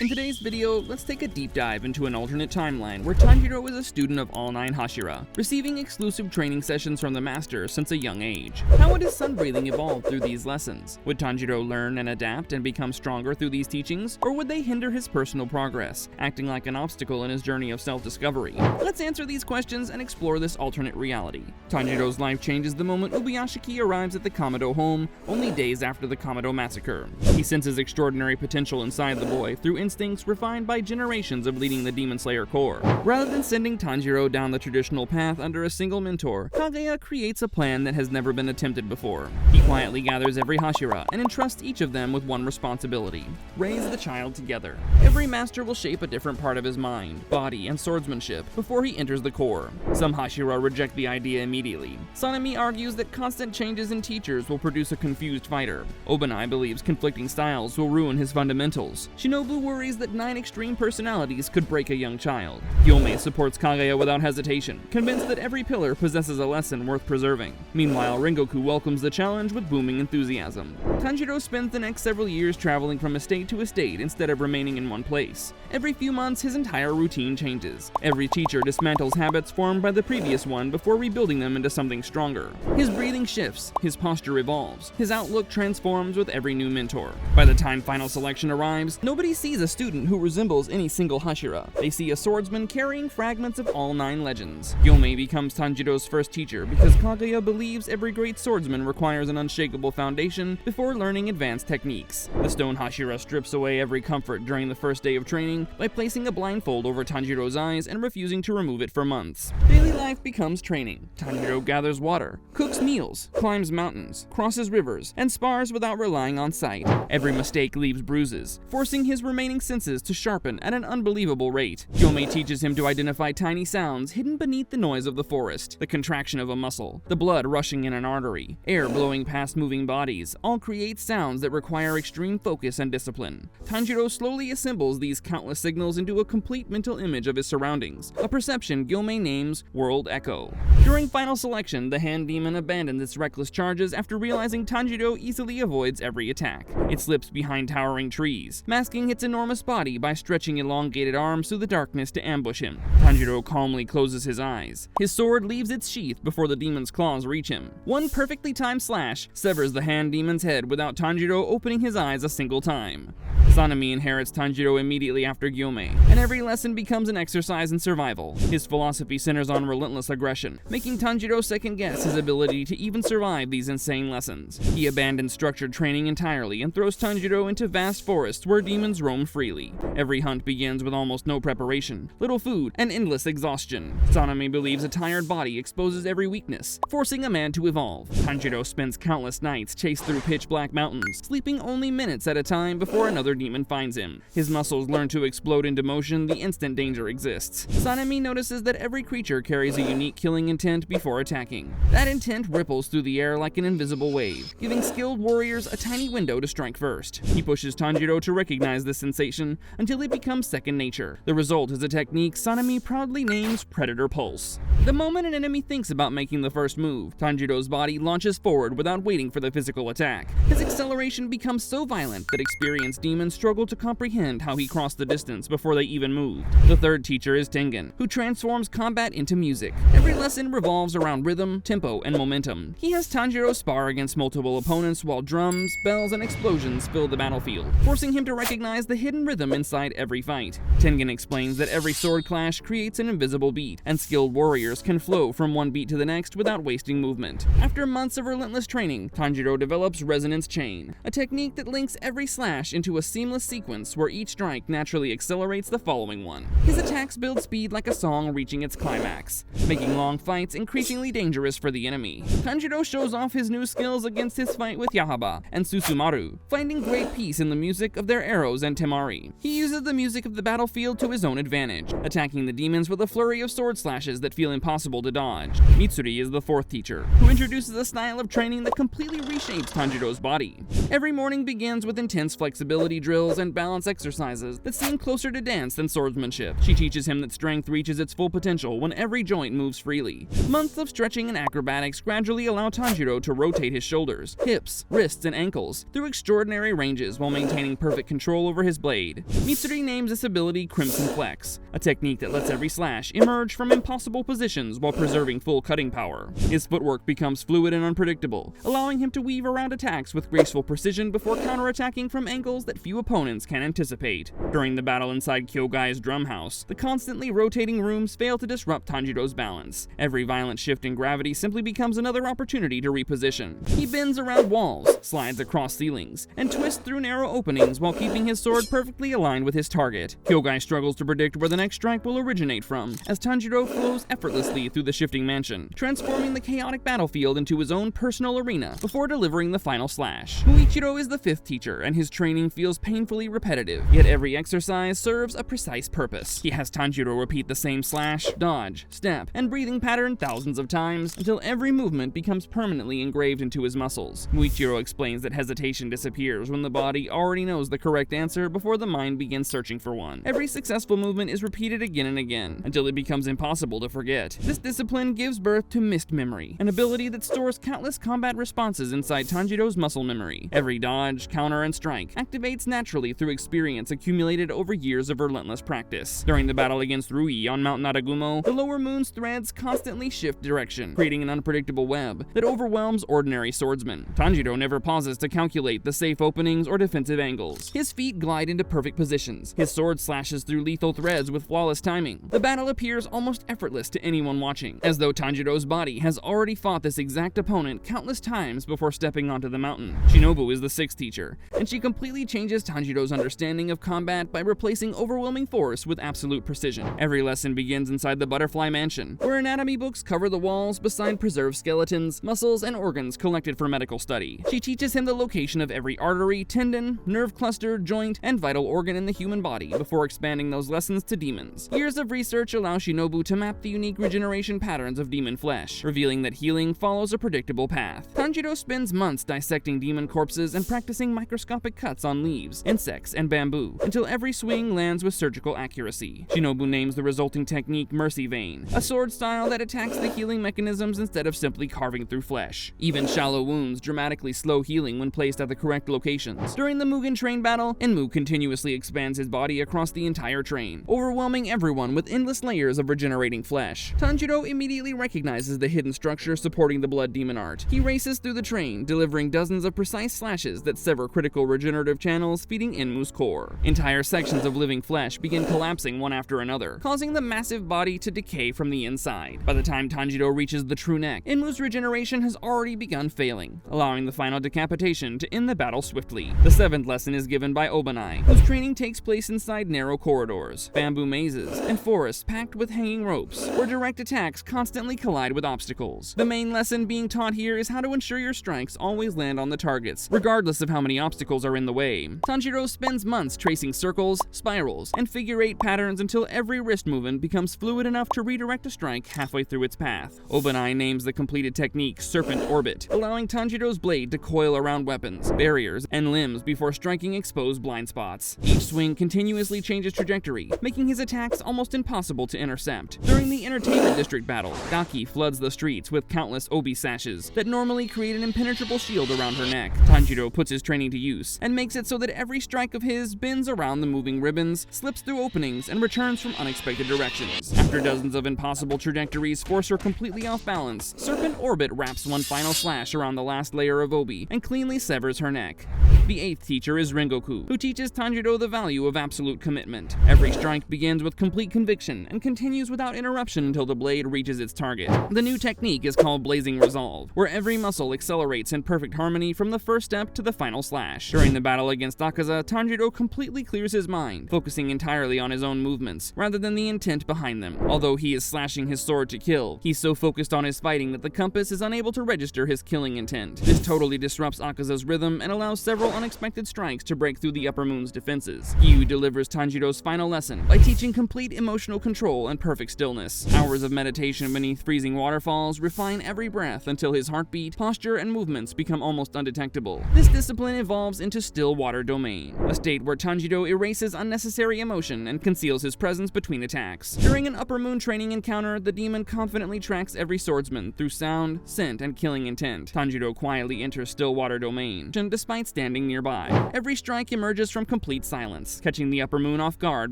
In today's video, let's take a deep dive into an alternate timeline where Tanjiro is a student of all 9 Hashira, receiving exclusive training sessions from the master since a young age. How would his sun breathing evolve through these lessons? Would Tanjiro learn and adapt and become stronger through these teachings, or would they hinder his personal progress, acting like an obstacle in his journey of self-discovery? Let's answer these questions and explore this alternate reality. Tanjiro's life changes the moment Ubuyashiki arrives at the Kamado home, only days after the Kamado massacre. He senses extraordinary potential inside the boy through instincts refined by generations of leading the Demon Slayer Corps. Rather than sending Tanjiro down the traditional path under a single mentor, Kaguya creates a plan that has never been attempted before. He quietly gathers every Hashira and entrusts each of them with one responsibility: raise the child together. Every master will shape a different part of his mind, body, and swordsmanship before he enters the Corps. Some Hashira reject the idea immediately. Sanemi argues that constant changes in teachers will produce a confused fighter. Obanai believes conflicting styles will ruin his fundamentals. Shinobu worries that 9 extreme personalities could break a young child. Gyomei supports Kaguya without hesitation, convinced that every pillar possesses a lesson worth preserving. Meanwhile, Rengoku welcomes the challenge with booming enthusiasm. Tanjiro spends the next several years traveling from estate to estate instead of remaining in one place. Every few months, his entire routine changes. Every teacher dismantles habits formed by the previous one before rebuilding them into something stronger. His breathing shifts, his posture evolves, his outlook transforms with every new mentor. By the time final selection arrives, nobody sees a student who resembles any single Hashira. They see a swordsman carrying fragments of all 9 legends. Gyomei becomes Tanjiro's first teacher because Kaguya believes every great swordsman requires an unshakable foundation before learning advanced techniques. The stone Hashira strips away every comfort during the first day of training by placing a blindfold over Tanjiro's eyes and refusing to remove it for months. Daily life becomes training. Tanjiro gathers water, cooks meals, climbs mountains, crosses rivers, and spars without relying on sight. Every mistake leaves bruises, forcing his remaining senses to sharpen at an unbelievable rate. Gyomei teaches him to identify tiny sounds hidden beneath the noise of the forest, the contraction of a muscle, the blood rushing in an artery, air blowing past moving bodies, all create sounds that require extreme focus and discipline. Tanjiro slowly assembles these countless signals into a complete mental image of his surroundings, a perception Gyomei names World Echo. During final selection, the hand demon abandons its reckless charges after realizing Tanjiro easily avoids every attack. It slips behind towering trees, masking its enormous body by stretching elongated arms through the darkness to ambush him. Tanjiro calmly closes his eyes. His sword leaves its sheath before the demon's claws reach him. One perfectly timed slash severs the hand demon's head without Tanjiro opening his eyes a single time. Sanemi inherits Tanjiro immediately after Gyomei, and every lesson becomes an exercise in survival. His philosophy centers on relentless aggression, making Tanjiro second-guess his ability to even survive these insane lessons. He abandons structured training entirely and throws Tanjiro into vast forests where demons roam freely. Every hunt begins with almost no preparation, little food, and endless exhaustion. Sanemi believes a tired body exposes every weakness, forcing a man to evolve. Tanjiro spends countless nights chased through pitch-black mountains, sleeping only minutes at a time before another demon finds him. His muscles learn to explode into motion the instant danger exists. Sanemi notices that every creature carries a unique killing intent before attacking. That intent ripples through the air like an invisible wave, giving skilled warriors a tiny window to strike first. He pushes Tanjiro to recognize this sensation until it becomes second nature. The result is a technique Sanemi proudly names Predator Pulse. The moment an enemy thinks about making the first move, Tanjiro's body launches forward without waiting for the physical attack. His acceleration becomes so violent that experienced demons struggle to comprehend how he crossed the distance before they even moved. The third teacher is Tengen, who transforms combat into music. Every lesson revolves around rhythm, tempo, and momentum. He has Tanjiro spar against multiple opponents while drums, bells, and explosions fill the battlefield, forcing him to recognize the hidden rhythm inside every fight. Tengen explains that every sword clash creates an invisible beat, and skilled warriors can flow from one beat to the next without wasting movement. After months of relentless training, Tanjiro develops Resonance Chain, a technique that links every slash into a seamless sequence where each strike naturally accelerates the following one. His attacks build speed like a song reaching its climax, making long fights increasingly dangerous for the enemy. Tanjiro shows off his new skills against his fight with Yahaba and Susumaru, finding great peace in the music of their arrows and temari. He uses the music of the battlefield to his own advantage, attacking the demons with a flurry of sword slashes that feel impossible to dodge. Mitsuri is the fourth teacher, who introduces a style of training that completely reshapes Tanjiro's body. Every morning begins with intense flexibility drills and balance exercises that seem closer to dance than swordsmanship. She teaches him that strength reaches its full potential when every joint moves freely. Months of stretching and acrobatics gradually allow Tanjiro to rotate his shoulders, hips, wrists, and ankles through extraordinary ranges while maintaining perfect control over his blade. Mitsuri names this ability Crimson Flex, a technique that lets every slash emerge from impossible positions while preserving full cutting power. His footwork becomes fluid and unpredictable, allowing him to weave around attacks with graceful precision before counterattacking from angles that few opponents can anticipate. During the battle inside Kyogai's drum house, the constantly rotating rooms fail to disrupt Tanjiro's balance. Every violent shift in gravity simply becomes another opportunity to reposition. He bends around walls, slides across ceilings, and twists through narrow openings while keeping his sword perfectly aligned with his target. Kyogai struggles to predict where the next strike will originate from, as Tanjiro flows effortlessly through the shifting mansion, transforming the chaotic battlefield into his own personal arena before delivering the final slash. Muichiro is the fifth teacher, and his training feels painfully repetitive, yet every exercise serves a precise purpose. He has Tanjiro repeat the same slash, dodge, step, and breathing pattern thousands of times until every movement becomes permanently engraved into his muscles. Muichiro explains that hesitation disappears when the body already knows the correct answer before the mind begins searching for one. Every successful movement is repeated again and again until it becomes impossible to forget. This discipline gives birth to Mist Memory, an ability that stores countless combat responses inside Tanjiro's muscle memory. Every dodge, counter, and strike activates naturally through experience accumulated over years of relentless practice. During the battle against Rui on Mount Naragumo, the lower moon's threads constantly shift direction, creating an unpredictable web that overwhelms ordinary swordsmen. Tanjiro never pauses to calculate the safe openings or defensive angles. His feet glide into perfect positions. His sword slashes through lethal threads with flawless timing. The battle appears almost effortless to anyone watching, as though Tanjiro's body has already fought this exact opponent countless times before stepping onto the mountain. Shinobu is the sixth teacher, and she completely changes Tanjiro's understanding of combat by replacing overwhelming force with absolute precision. Every lesson begins inside the Butterfly Mansion, where anatomy books cover the walls beside preserved skeletons, muscles, and organs collected for medical study. She teaches him the location of every artery, tendon, nerve cluster, joint, and vital organ in the human body before expanding those lessons to demons. Years of research allow Shinobu to map the unique regeneration patterns of demon flesh, revealing that healing follows a predictable path. Tanjiro spends months dissecting demon corpses and practicing microscopic cuts on leaves, insects, and bamboo, until every swing lands with surgical accuracy. Shinobu names the resulting technique Mercy Vein, a sword style that attacks the healing mechanisms instead of simply carving through flesh. Even shallow wounds dramatically slow healing when placed at the correct locations. During the Mugen Train battle, Enmu continuously expands his body across the entire train, overwhelming everyone with endless layers of regenerating flesh. Tanjiro immediately recognizes the hidden structure supporting the blood demon art. He races through the train, delivering dozens of precise slashes that sever critical regenerative channels feeding Enmu's core. Entire sections of living flesh begin collapsing one after another, causing the massive body to decay from the inside. By the time Tanjiro reaches the true neck, Enmu's regeneration has already begun failing, allowing the final decapitation to end the battle swiftly. The seventh lesson is given by Obanai, whose training takes place inside narrow corridors, bamboo mazes, and forests packed with hanging ropes, where direct attacks constantly collide with obstacles. The main lesson being taught here is how to ensure your strikes always land on the targets, regardless of how many obstacles are in the way. Tanjiro spends months tracing circles, spirals, and figure-8 patterns until every wrist movement becomes fluid enough to redirect a strike halfway through its path. Obanai names the completed technique Serpent Orbit, allowing Tanjiro's blade to coil around weapons, barriers, and limbs before striking exposed blind spots. Each swing continuously changes trajectory, making his attacks almost impossible to intercept. During the Entertainment District battle, Gaki floods the streets with countless obi sashes that normally create an impenetrable shield around her neck. Tanjiro puts his training to use and makes it so that every strike of his bends around the moving ribbons, slips through openings, and returns from unexpected directions. After dozens of impossible trajectories force her completely off balance, Serpent Orbit wraps one final slash around the last layer of obi and cleanly severs her neck. The eighth teacher is Rengoku, who teaches Tanjiro the value of absolute commitment. Every strike begins with complete conviction and continues without interruption until the blade reaches its target. The new technique is called Blazing Resolve, where every muscle accelerates in perfect harmony from the first step to the final slash. During the battle against Akaza, Tanjiro completely clears his mind, focusing entirely on his own movements, rather than the intent behind them. Although he is slashing his sword to kill, he's so focused on his fighting that the compass is unable to register his killing intent. This totally disrupts Akaza's rhythm and allows several unexpected strikes to break through the upper moon's defenses. Giyu delivers Tanjiro's final lesson by teaching complete emotional control and perfect stillness. Hours of meditation beneath freezing waterfalls refine every breath until his heartbeat, posture, posture and movements become almost undetectable. This discipline evolves into Still Water Domain, a state where Tanjiro erases unnecessary emotion and conceals his presence between attacks. During an Upper Moon training encounter, the demon confidently tracks every swordsman through sound, scent, and killing intent. Tanjiro quietly enters Still Water Domain, despite standing nearby. Every strike emerges from complete silence, catching the Upper Moon off guard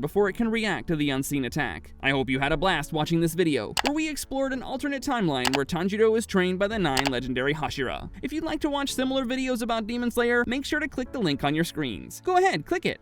before it can react to the unseen attack. I hope you had a blast watching this video, where we explored an alternate timeline where Tanjiro is trained by the 9 legendary Hashira. If you'd like to watch similar videos about Demon Slayer, make sure to click the link on your screens. Go ahead, click it!